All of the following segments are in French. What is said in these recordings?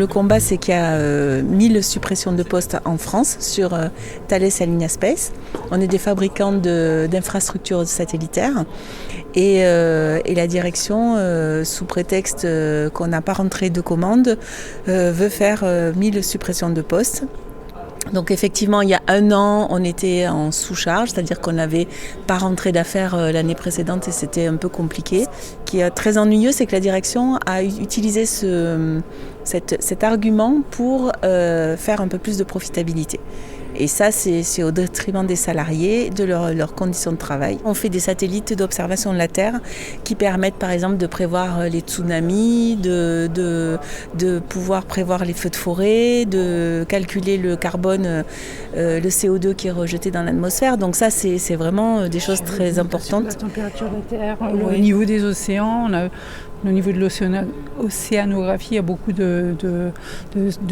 Le combat, c'est qu'il y a 1000 suppressions de postes en France sur Thales et Alenia Space. On est des fabricants d'infrastructures satellitaires et la direction, sous prétexte qu'on n'a pas rentré de commandes, veut faire 1000 suppressions de postes. Donc effectivement, il y a 1 an, on était en sous-charge, c'est-à-dire qu'on n'avait pas rentré d'affaires l'année précédente et c'était un peu compliqué. Ce qui est très ennuyeux, c'est que la direction a utilisé cet argument pour faire un peu plus de profitabilité. Et ça, c'est au détriment des salariés, de leurs conditions de travail. On fait des satellites d'observation de la Terre qui permettent par exemple de prévoir les tsunamis, de pouvoir prévoir les feux de forêt, de calculer le carbone, le CO2 qui est rejeté dans l'atmosphère. Donc ça, c'est vraiment des choses très importantes. La température de la Terre, au niveau des océans, au niveau de l'océanographie, il y a beaucoup de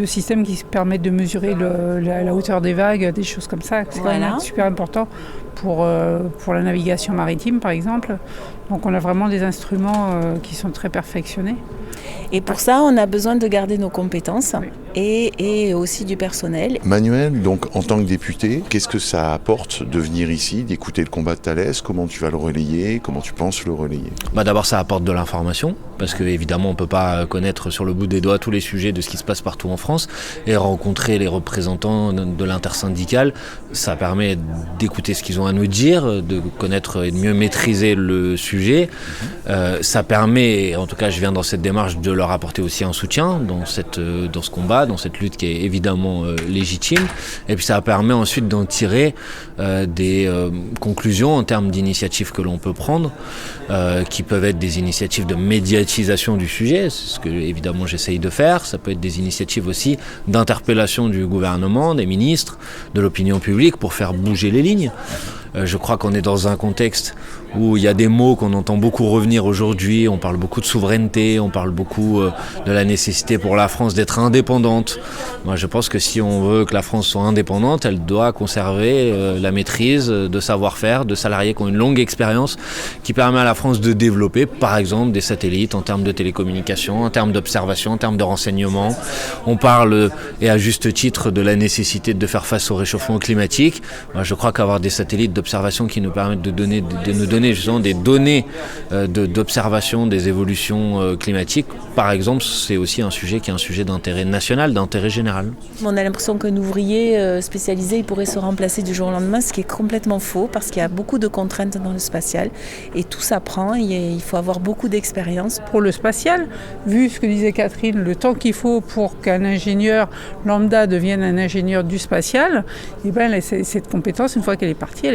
systèmes qui permettent de mesurer la hauteur des vagues, des choses comme ça. C'est quand même super important pour la navigation maritime, par exemple. Donc on a vraiment des instruments qui sont très perfectionnés. Et pour ça, on a besoin de garder nos compétences et aussi du personnel. Manuel, donc en tant que député, qu'est-ce que ça apporte de venir ici, d'écouter le combat de Thales? Comment tu vas le relayer? Comment tu penses le relayer? D'abord, ça apporte de l'information, parce qu'évidemment, on ne peut pas connaître sur le bout des doigts tous les sujets de ce qui se passe partout en France. Et rencontrer les représentants de l'intersyndicale, ça permet d'écouter ce qu'ils ont à nous dire, de connaître et de mieux maîtriser le sujet. Ça permet, en tout cas, je viens dans cette démarche, de leur apporter aussi un soutien dans ce combat, dans cette lutte qui est évidemment légitime. Et puis ça permet ensuite d'en tirer des conclusions en termes d'initiatives que l'on peut prendre, qui peuvent être des initiatives de médiatisation du sujet, c'est ce que évidemment j'essaye de faire. Ça peut être des initiatives aussi d'interpellation du gouvernement, des ministres, de l'opinion publique pour faire bouger les lignes. Je crois qu'on est dans un contexte où il y a des mots qu'on entend beaucoup revenir aujourd'hui. On parle beaucoup de souveraineté, on parle beaucoup de la nécessité pour la France d'être indépendante. Moi, je pense que si on veut que la France soit indépendante, elle doit conserver la maîtrise de savoir-faire, de salariés qui ont une longue expérience, qui permet à la France de développer, par exemple, des satellites en termes de télécommunications, en termes d'observation, en termes de renseignement. On parle, et à juste titre, de la nécessité de faire face au réchauffement climatique. Moi, je crois qu'avoir des satellites d'observation qui nous permettent de nous donner justement des données d'observation des évolutions climatiques, par exemple, c'est aussi un sujet qui est un sujet d'intérêt national, d'intérêt général. On a l'impression qu'un ouvrier spécialisé il pourrait se remplacer du jour au lendemain, ce qui est complètement faux parce qu'il y a beaucoup de contraintes dans le spatial et tout s'apprend, il faut avoir beaucoup d'expérience. Pour le spatial, vu ce que disait Catherine, le temps qu'il faut pour qu'un ingénieur lambda devienne un ingénieur du spatial, et cette compétence, une fois qu'elle est partie,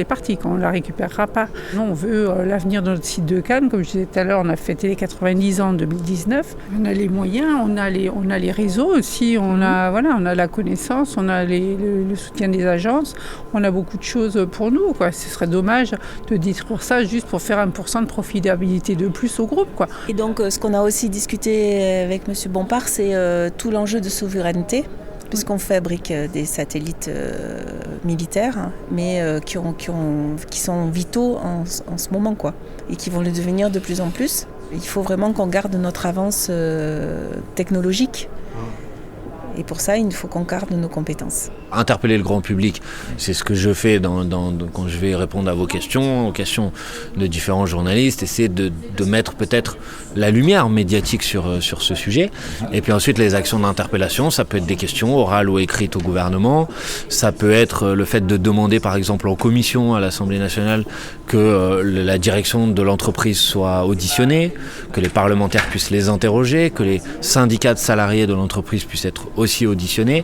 on ne la récupérera pas. Non, on veut l'avenir de notre site de Cannes. Comme je disais tout à l'heure, on a fêté les 90 ans en 2019. On a les moyens, on a les réseaux aussi, on a la connaissance, on a le soutien des agences, on a beaucoup de choses pour nous, quoi. Ce serait dommage de détruire ça juste pour faire 1% de profitabilité de plus au groupe, quoi. Et donc, ce qu'on a aussi discuté avec M. Bompard, c'est tout l'enjeu de souveraineté. Puisqu'on fabrique des satellites militaires, mais qui sont vitaux en ce moment, quoi, et qui vont le devenir de plus en plus. Il faut vraiment qu'on garde notre avance technologique. Et pour ça, il faut qu'on garde nos compétences. Interpeller le grand public, c'est ce que je fais quand je vais répondre à vos questions, aux questions de différents journalistes, essayer de mettre peut-être la lumière médiatique sur ce sujet. Et puis ensuite, les actions d'interpellation, ça peut être des questions orales ou écrites au gouvernement, ça peut être le fait de demander par exemple en commission à l'Assemblée nationale que la direction de l'entreprise soit auditionnée, que les parlementaires puissent les interroger, que les syndicats de salariés de l'entreprise puissent être aussi auditionnés,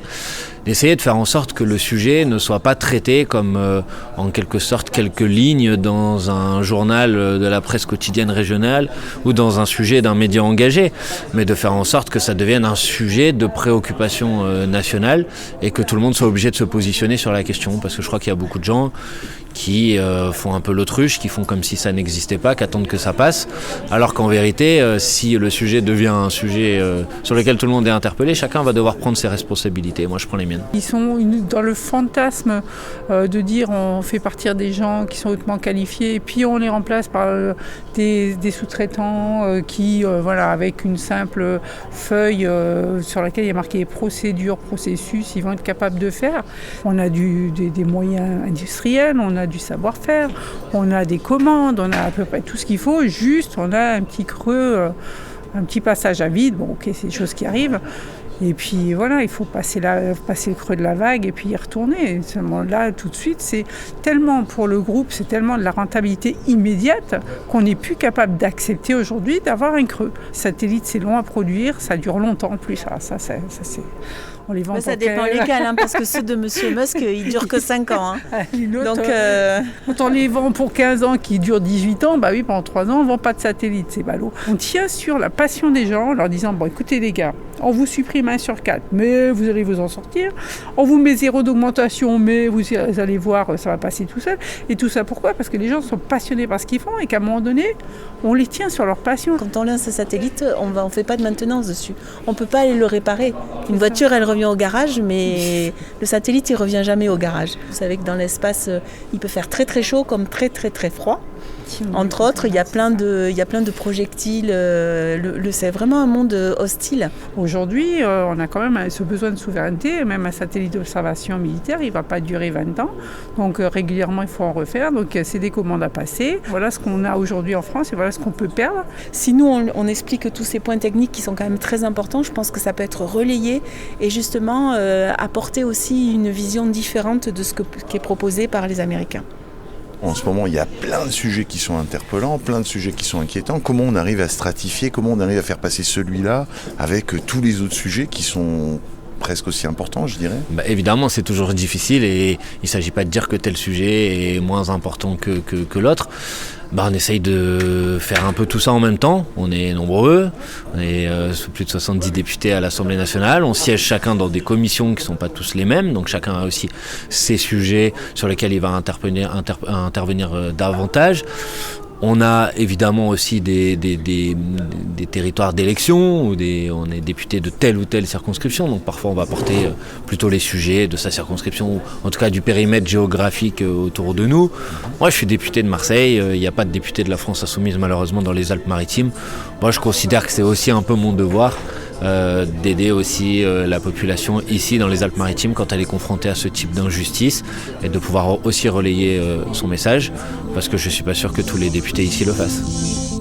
d'essayer de faire en sorte que le sujet ne soit pas traité comme en quelque sorte quelques lignes dans un journal de la presse quotidienne régionale ou dans un sujet d'un média engagé, mais de faire en sorte que ça devienne un sujet de préoccupation nationale et que tout le monde soit obligé de se positionner sur la question, parce que je crois qu'il y a beaucoup de gens qui font un peu l'autruche, qui font comme si ça n'existait pas, qui attendent que ça passe, alors qu'en vérité, si le sujet devient un sujet sur lequel tout le monde est interpellé, chacun va devoir prendre ses responsabilités. Moi, je prends les miennes. Ils sont dans le fantasme de dire on fait partir des gens qui sont hautement qualifiés et puis on les remplace par des sous-traitants qui, avec une simple feuille sur laquelle il y a marqué procédures, processus, ils vont être capables de faire. On a des moyens industriels, on a du savoir-faire, on a des commandes, on a à peu près tout ce qu'il faut, juste on a un petit creux, un petit passage à vide, bon ok c'est des choses qui arrivent, et puis voilà, il faut passer le creux de la vague et puis y retourner. Seulement là tout de suite, c'est tellement pour le groupe, c'est tellement de la rentabilité immédiate qu'on n'est plus capable d'accepter aujourd'hui d'avoir un creux. Satellite c'est long à produire, ça dure longtemps en plus, ça c'est... On les vend ça dépend lesquels, parce que ceux de Monsieur Musk, ils durent que 5 ans. Donc, quand on les vend pour 15 ans, qui durent 18 ans, bah oui, pendant 3 ans, on ne vend pas de satellite, c'est ballot. On tient sur la passion des gens en leur disant, bon écoutez les gars, on vous supprime 1 sur 4, mais vous allez vous en sortir. On vous met 0 d'augmentation, mais vous allez voir, ça va passer tout seul. Et tout ça pourquoi ? Parce que les gens sont passionnés par ce qu'ils font et qu'à un moment donné, on les tient sur leur passion. Quand on lance un satellite, on ne fait pas de maintenance dessus. On ne peut pas aller le réparer. Une voiture, elle revient au garage, mais le satellite, il ne revient jamais au garage. Vous savez que dans l'espace, il peut faire très très chaud comme très très très froid. Entre autres, il y a plein de projectiles. C'est vraiment un monde hostile. Aujourd'hui, on a quand même ce besoin de souveraineté. Même un satellite d'observation militaire, il ne va pas durer 20 ans. Donc régulièrement, il faut en refaire. Donc c'est des commandes à passer. Voilà ce qu'on a aujourd'hui en France et voilà ce qu'on peut perdre. Si nous, on explique tous ces points techniques qui sont quand même très importants, je pense que ça peut être relayé et justement apporter aussi une vision différente de ce qui est proposé par les Américains. En ce moment, il y a plein de sujets qui sont interpellants, plein de sujets qui sont inquiétants. Comment on arrive à stratifier, comment on arrive à faire passer celui-là avec tous les autres sujets qui sont presque aussi importants, je dirais ? Évidemment, c'est toujours difficile et il ne s'agit pas de dire que tel sujet est moins important que l'autre. On essaye de faire un peu tout ça en même temps. On est nombreux, on est plus de 70 députés à l'Assemblée nationale. On siège chacun dans des commissions qui ne sont pas tous les mêmes. Donc chacun a aussi ses sujets sur lesquels il va intervenir davantage. On a évidemment aussi des territoires d'élection où on est député de telle ou telle circonscription. Donc parfois on va porter plutôt les sujets de sa circonscription, ou en tout cas du périmètre géographique autour de nous. Moi je suis député de Marseille, il n'y a pas de député de la France insoumise malheureusement dans les Alpes-Maritimes. Moi je considère que c'est aussi un peu mon devoir d'aider aussi la population ici dans les Alpes-Maritimes quand elle est confrontée à ce type d'injustice et de pouvoir aussi relayer son message parce que je ne suis pas sûr que tous les députés ici le fassent.